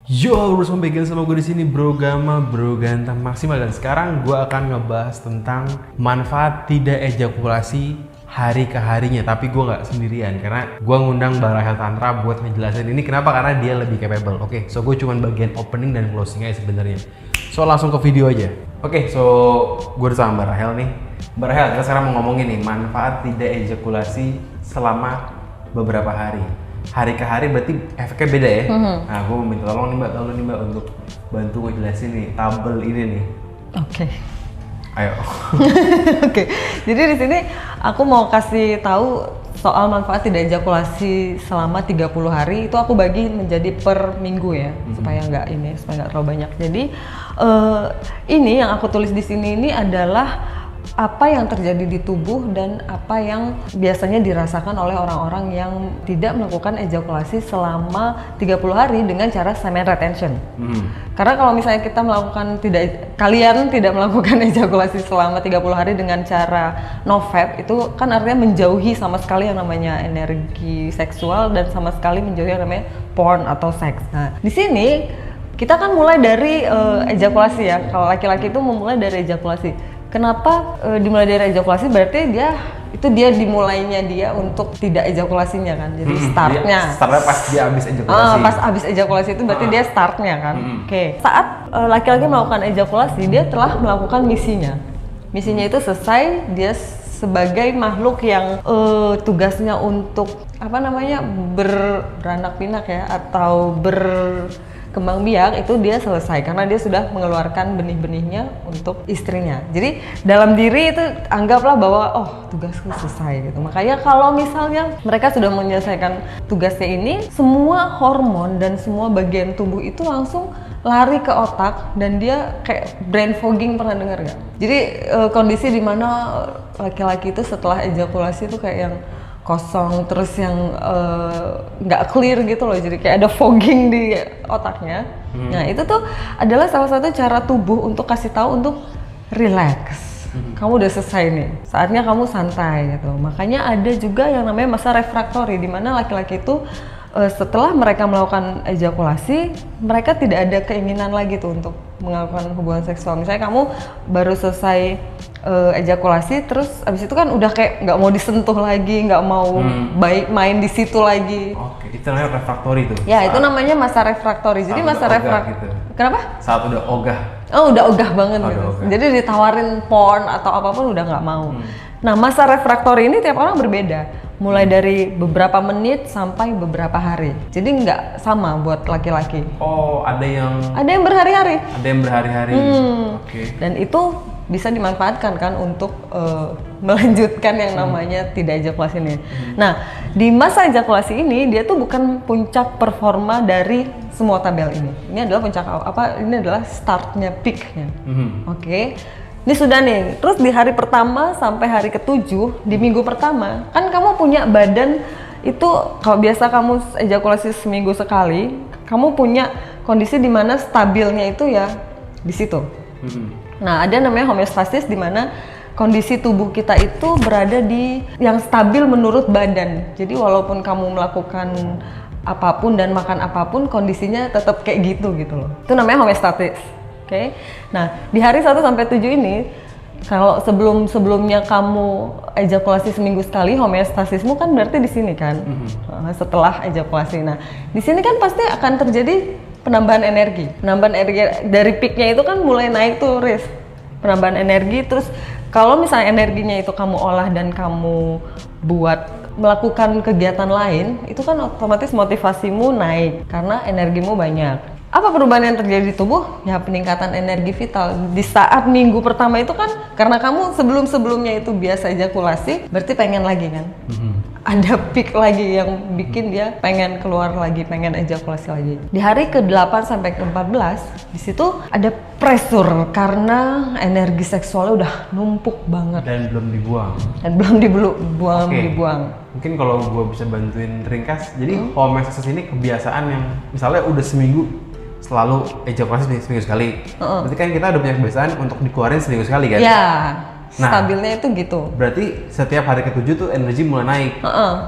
Yo, bersama Began sama gue di sini Bro Gama, Bro Ganteng Maksimal, dan sekarang gue akan ngebahas tentang manfaat tidak ejakulasi hari ke harinya. Tapi gue nggak sendirian karena gue ngundang Mbak Rahel Tantra buat ngejelasin ini. Kenapa? Karena dia lebih capable. Oke, so gue cuman bagian opening dan closing aja sebenarnya. So langsung ke video aja. Oke, so gue udah sama Mbak Rahel nih. Mbak Rahel, kita sekarang mau ngomongin nih manfaat tidak ejakulasi selama beberapa hari. Hari ke hari berarti efeknya beda ya. Nah, gue minta tolong nih Mbak untuk bantu ngejelasin nih tabel ini nih. Oke. Ayo. Oke. Jadi di sini aku mau kasih tahu soal manfaat tidak ejakulasi selama 30 hari itu aku bagi menjadi per minggu ya, supaya nggak terlalu banyak. Jadi ini yang aku tulis di sini ini adalah apa yang terjadi di tubuh dan apa yang biasanya dirasakan oleh orang-orang yang tidak melakukan ejakulasi selama 30 hari dengan cara semen retention. Karena kalau misalnya kalian tidak melakukan ejakulasi selama 30 hari dengan cara no-fap, itu kan artinya menjauhi sama sekali yang namanya energi seksual dan sama sekali menjauhi yang namanya porn atau seks. Nah, di sini kita kan mulai dari ejakulasi ya. Kalau laki-laki itu memulai dari ejakulasi. Kenapa dimulai dari ejakulasi? Berarti dia dimulainya dia untuk tidak ejakulasinya kan. Jadi startnya Pas dia habis ejakulasi. Pas habis ejakulasi itu berarti dia startnya kan. Oke. Saat laki-laki melakukan ejakulasi, dia telah melakukan misinya. Misinya itu selesai, dia sebagai makhluk yang tugasnya untuk beranak pinak ya, atau berkembang biak, itu dia selesai karena dia sudah mengeluarkan benih-benihnya untuk istrinya. Jadi dalam diri itu anggaplah bahwa tugasku selesai gitu. Makanya kalau misalnya mereka sudah menyelesaikan tugasnya ini, semua hormon dan semua bagian tubuh itu langsung lari ke otak dan dia kayak brain fogging, pernah dengar nggak? Jadi kondisi dimana laki-laki itu setelah ejakulasi itu kayak yang kosong, terus yang nggak clear gitu loh, jadi kayak ada fogging di otaknya. Nah itu tuh adalah salah satu cara tubuh untuk kasih tahu untuk relax. Kamu udah selesai nih, saatnya kamu santai gitu. Makanya ada juga yang namanya masa refraktori, di mana laki-laki itu setelah mereka melakukan ejakulasi, mereka tidak ada keinginan lagi tuh untuk melakukan hubungan seksual. Misalnya kamu baru selesai ejakulasi, terus abis itu kan udah kayak nggak mau disentuh lagi, nggak mau main di situ lagi. Oke, itu namanya refraktori tuh. Ya, itu namanya masa refraktori. Jadi masa refraktori. Gitu. Kenapa? Saat udah ogah. Oh, udah ogah banget gitu. Ogah. Jadi ditawarin porn atau apapun udah nggak mau. Nah, masa refraktori ini tiap orang berbeda. Mulai dari beberapa menit sampai beberapa hari. Jadi nggak sama buat laki-laki. Oh, ada yang berhari-hari. Ada yang berhari-hari. Oke. Dan itu bisa dimanfaatkan kan untuk melanjutkan yang namanya tidak ejakulasi ini. Nah, di masa ejakulasi ini dia tuh bukan puncak performa dari semua tabel ini. Ini adalah puncak ini adalah startnya, peaknya. Oke. Ini sudah nih, terus di hari pertama sampai hari ke-7, di minggu pertama, kan kamu punya badan itu, kalau biasa kamu ejakulasi seminggu sekali, kamu punya kondisi di mana stabilnya itu ya di situ. Nah, ada namanya homeostasis, di mana kondisi tubuh kita itu berada di yang stabil menurut badan. Jadi walaupun kamu melakukan apapun dan makan apapun, kondisinya tetap kayak gitu loh. Itu namanya homeostasis. Oke. Nah, di hari 1 sampai 7 ini, kalau sebelumnya kamu ejakulasi seminggu sekali, homeostasismu kan berarti di sini kan. Setelah ejakulasi. Nah, di sini kan pasti akan terjadi penambahan energi. Penambahan energi dari peaknya itu kan mulai naik tuh, penambahan energi. Terus kalau misalnya energinya itu kamu olah dan kamu buat melakukan kegiatan lain, itu kan otomatis motivasimu naik karena energimu banyak. Apa perubahan yang terjadi di tubuh? Ya, peningkatan energi vital. Di saat minggu pertama itu kan, karena kamu sebelumnya itu biasa ejakulasi, berarti pengen lagi kan? Ada peak lagi yang bikin dia pengen keluar lagi, pengen ejakulasi lagi. Di hari ke-8 sampai ke-14, di situ ada pressure karena energi seksualnya udah numpuk banget. Dan belum dibuang. Dibuang. Mungkin kalau gue bisa bantuin ringkas, jadi homeostasis ini kebiasaan yang misalnya udah seminggu selalu ejakulasi seminggu sekali. Berarti kan kita udah punya kebiasaan untuk dikeluarin seminggu sekali kan? Ya. Nah, stabilnya itu gitu. Berarti setiap hari ke-7 tuh energi mulai naik.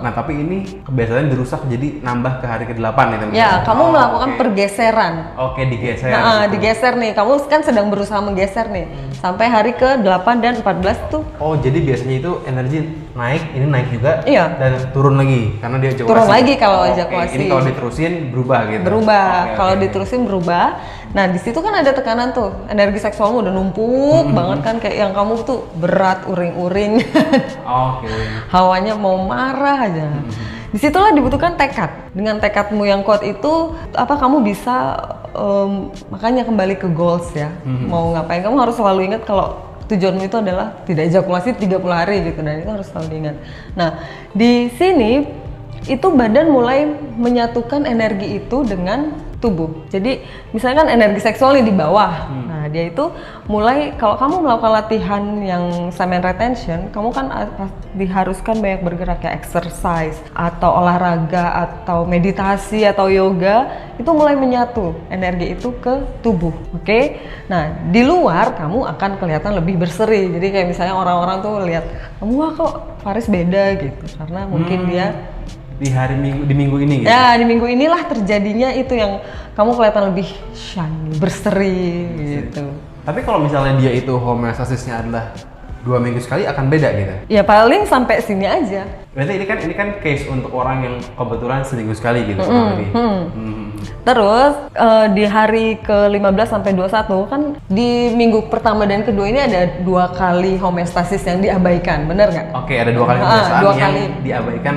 Nah, tapi ini kebiasaan dirusak jadi nambah ke hari ke-8 itu. Ya, kamu melakukan pergeseran. Oke, digeser. Nah, digeser nih. Kamu kan sedang berusaha menggeser nih. Sampai hari ke-8 dan 14 tuh. Oh, jadi biasanya itu energi naik, ini naik juga. Iya. Dan turun lagi karena dia ejakulasi. Turun lagi kalau Oke, ejakulasi. ini kalau diterusin berubah gitu. Berubah. Kalau diterusin berubah. Nah, di situ kan ada tekanan tuh. Energi seksualmu udah numpuk banget kan, kayak yang kamu tuh berat, uring-uring. Oke. Hawanya mau marah aja. Disitulah dibutuhkan tekad. Dengan tekadmu yang kuat itu, kamu bisa makanya kembali ke goals ya. Mau ngapain, kamu harus selalu ingat kalau tujuanmu itu adalah tidak ejakulasi 30 hari gitu, dan itu harus selalu diingat. Nah, di sini itu badan mulai menyatukan energi itu dengan tubuh. Jadi misalnya kan energi seksual nih di bawah. Nah, dia itu mulai, kalau kamu melakukan latihan yang semen retention, kamu kan diharuskan banyak bergerak, ya exercise atau olahraga atau meditasi atau yoga, itu mulai menyatu energi itu ke tubuh. Oke? Nah, di luar kamu akan kelihatan lebih berseri. Jadi kayak misalnya orang-orang tuh lihat, "Kamu wah kok Faris beda," gitu. Karena mungkin dia di minggu ini gitu. Ya, di minggu inilah terjadinya itu yang kamu kelihatan lebih shiny, berseri gitu. Tapi kalau misalnya dia itu homeostasisnya adalah 2 minggu sekali, akan beda gitu. Ya paling sampai sini aja. Berarti ini kan case untuk orang yang kebetulan seminggu sekali gitu kurang lebih. Terus di hari ke-15 sampai 21 kan di minggu pertama dan kedua ini ada 2 kali homeostasis yang diabaikan, bener nggak? Oke, ada 2 kali kebiasaan 2 yang kali diabaikan.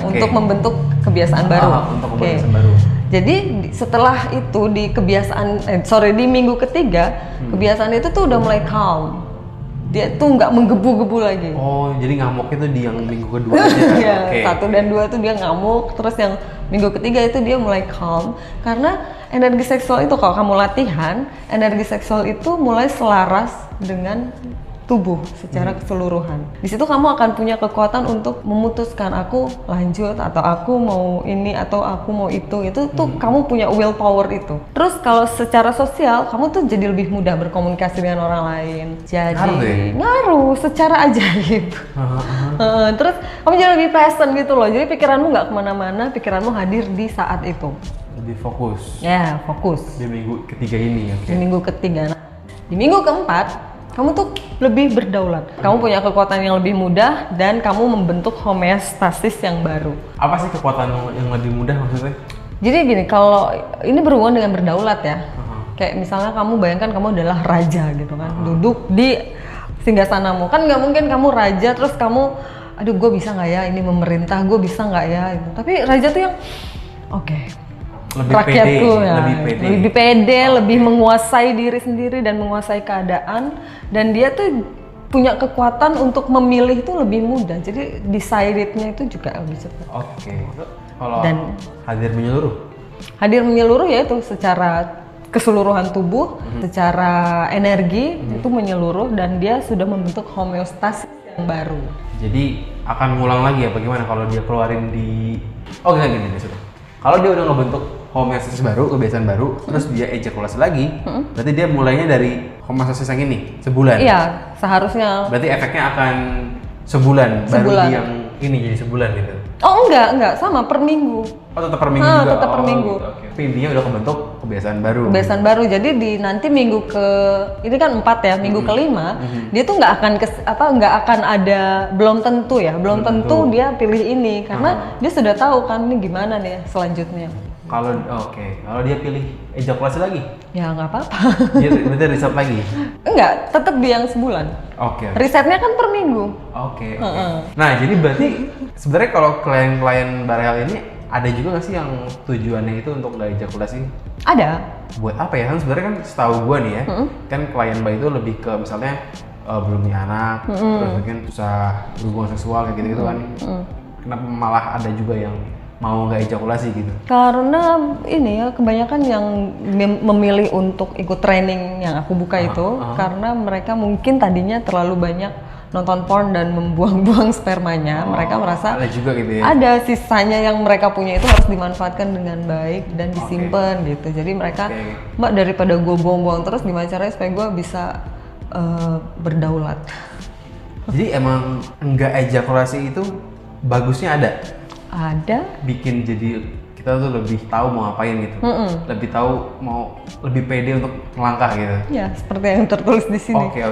Untuk membentuk kebiasaan baru. Untuk kebiasaan baru. Jadi setelah itu di di minggu ketiga, kebiasaan itu tuh udah mulai calm. Dia tuh nggak menggebu-gebu lagi. Oh, jadi ngamuk itu di yang minggu kedua aja. Ya, 1 dan 2 tuh dia ngamuk, terus yang minggu ketiga itu dia mulai calm. Karena energi seksual itu kalau kamu latihan, energi seksual itu mulai selaras dengan tubuh secara keseluruhan. Di situ kamu akan punya kekuatan untuk memutuskan, aku lanjut atau aku mau ini atau aku mau itu. Itu tuh kamu punya willpower itu. Terus kalau secara sosial, kamu tuh jadi lebih mudah berkomunikasi dengan orang lain. Jadi ngaruh secara ajaib. Terus kamu jadi lebih present gitu loh. Jadi pikiranmu nggak kemana-mana, pikiranmu hadir di saat itu. Lebih fokus. Ya, fokus. Di minggu ketiga ini. Di minggu ketiga. Nah, di minggu keempat, kamu tuh lebih berdaulat. Kamu punya kekuatan yang lebih mudah dan kamu membentuk homeostasis yang baru. Apa sih kekuatan yang lebih mudah maksudnya? Jadi gini, kalau ini berhubungan dengan berdaulat ya. Kayak misalnya kamu bayangkan kamu adalah raja gitu kan. Duduk di singgasanamu. Kan nggak mungkin kamu raja terus kamu, aduh gue bisa nggak ya ini memerintah, gue bisa nggak ya gitu. Tapi raja tuh yang lebih rakyatku pede, ya, lebih pede, lebih menguasai diri sendiri dan menguasai keadaan, dan dia tuh punya kekuatan untuk memilih itu lebih mudah. Jadi decided-nya itu juga lebih cepat. Oke. Kalau Dan hadir menyeluruh? Hadir menyeluruh ya itu secara keseluruhan tubuh, secara energi itu menyeluruh, dan dia sudah membentuk homeostasis yang baru. Jadi akan ngulang lagi ya bagaimana kalau dia keluarin di gini sudah. Kalau dia udah ngebentuk homeostasis baru, kebiasaan baru, terus dia ejakulasi lagi, berarti dia mulainya dari homeostasis yang ini, sebulan. Iya, seharusnya. Berarti efeknya akan sebulan. Baru di yang ini jadi sebulan gitu. Oh enggak, sama per minggu. Oh tetap per minggu juga? Tetap per minggu. Gitu, okay. Tapi intinya udah kebentuk kebiasaan baru. Kebiasaan baru, jadi di nanti minggu ini kan 4 ya, minggu kelima, dia tuh nggak akan ada, belum tentu tentu dia pilih ini, karena dia sudah tahu kan ini gimana nih selanjutnya. Kalau dia pilih ejakulasi lagi? Ya nggak apa-apa. Dia berarti riset lagi? Enggak, tetap di yang sebulan. Oke. Risetnya kan per minggu. Oke. Nah jadi berarti sebenarnya kalau klien-klien Barel ini ada juga nggak sih yang tujuannya itu untuk nggak ejakulasi? Ada. Buat apa ya? Kan sebenarnya kan setahu gue nih ya, kan klien Mbak itu lebih ke misalnya belum punya anak, terus mungkin susah berhubungan seksual kayak gitu kan. Kenapa malah ada juga yang mau nggak ejakulasi gitu? Karena ini ya, kebanyakan yang memilih untuk ikut training yang aku buka itu karena mereka mungkin tadinya terlalu banyak nonton porn dan membuang-buang spermanya. Mereka merasa ada juga gitu ya? Ada sisanya yang mereka punya itu harus dimanfaatkan dengan baik dan disimpan gitu. Jadi mereka, Mbak, daripada gue buang-buang terus, gimana caranya supaya gue bisa berdaulat. Jadi emang enggak ejakulasi itu bagusnya ada? Ada. Bikin jadi kita tuh lebih tahu mau ngapain gitu. Lebih tahu mau lebih pede untuk melangkah gitu. Ya, seperti yang tertulis di sini. Oke,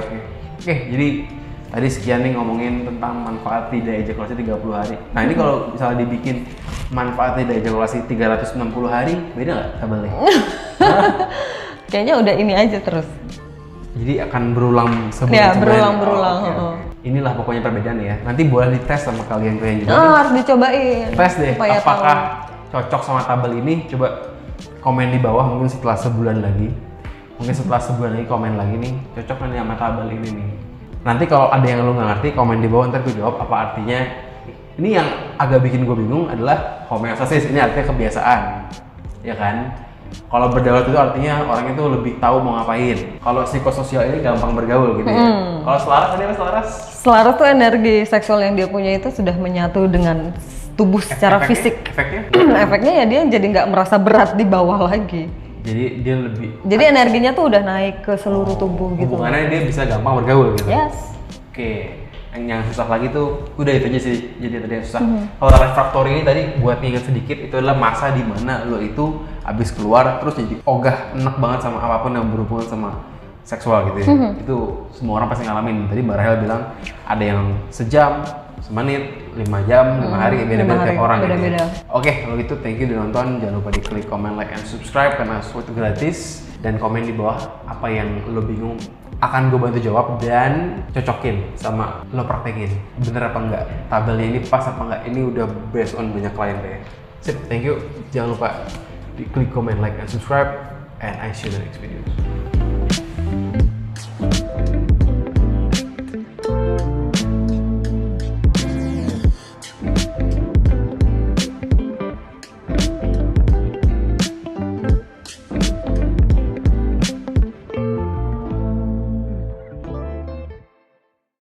jadi tadi sekian nih ngomongin tentang manfaat tidak ejakulasi 30 hari. Nah ini kalau misalnya dibikin manfaat tidak ejakulasi 360 hari, beda nggak tabelnya? Kayaknya udah ini aja terus. Jadi akan berulang sebulan. Ya, berulang-berulang. Oke. Inilah pokoknya perbedaan ya. Nanti boleh dites sama kalian juga. Harus dicobain. Tes deh, supaya apakah cocok sama tabel ini? Coba komen di bawah mungkin setelah sebulan lagi. Mungkin setelah sebulan lagi komen lagi nih, cocok nih sama tabel ini nih. Nanti kalau ada yang lu nggak ngerti, komen di bawah, ntar gue jawab apa artinya. Ini yang agak bikin gue bingung adalah homeostasis, ini artinya kebiasaan, ya kan? Kalau berdaulat itu artinya orang itu lebih tahu mau ngapain. Kalau psikososial ini gampang bergaul gitu ya. Kalau selaras tadi apa selaras? Selaras tuh energi seksual yang dia punya itu sudah menyatu dengan tubuh secara fisik. Efeknya? Efeknya ya dia jadi nggak merasa berat di bawah lagi. Jadi dia lebih. Jadi energinya tuh udah naik ke seluruh tubuh gitu. Hubungannya dia bisa gampang bergaul gitu. Yes. Oke. Yang susah lagi tuh udah itu aja sih. Jadi tadi yang susah. Kalau refraktori ini tadi buat ingat sedikit, itu adalah masa di mana lo itu abis keluar terus jadi ogah, enak banget sama apapun yang berhubungan sama seksual gitu ya. Itu semua orang pasti ngalamin. Tadi Mbak Rahel bilang ada yang sejam, semenit, 5 jam, 5 hari, beda-beda tiap orang gitu ya. Oke, kalau gitu thank you udah nonton. Jangan lupa di klik comment, like, and subscribe karena semua itu gratis. Dan komen di bawah apa yang lo bingung, akan gue bantu jawab dan cocokin sama lo praktekin. Bener apa enggak? Tabelnya ini pas apa enggak? Ini udah based on banyak klien deh. Sip, thank you. Jangan lupa di klik comment, like, and subscribe. And I see you in the next video.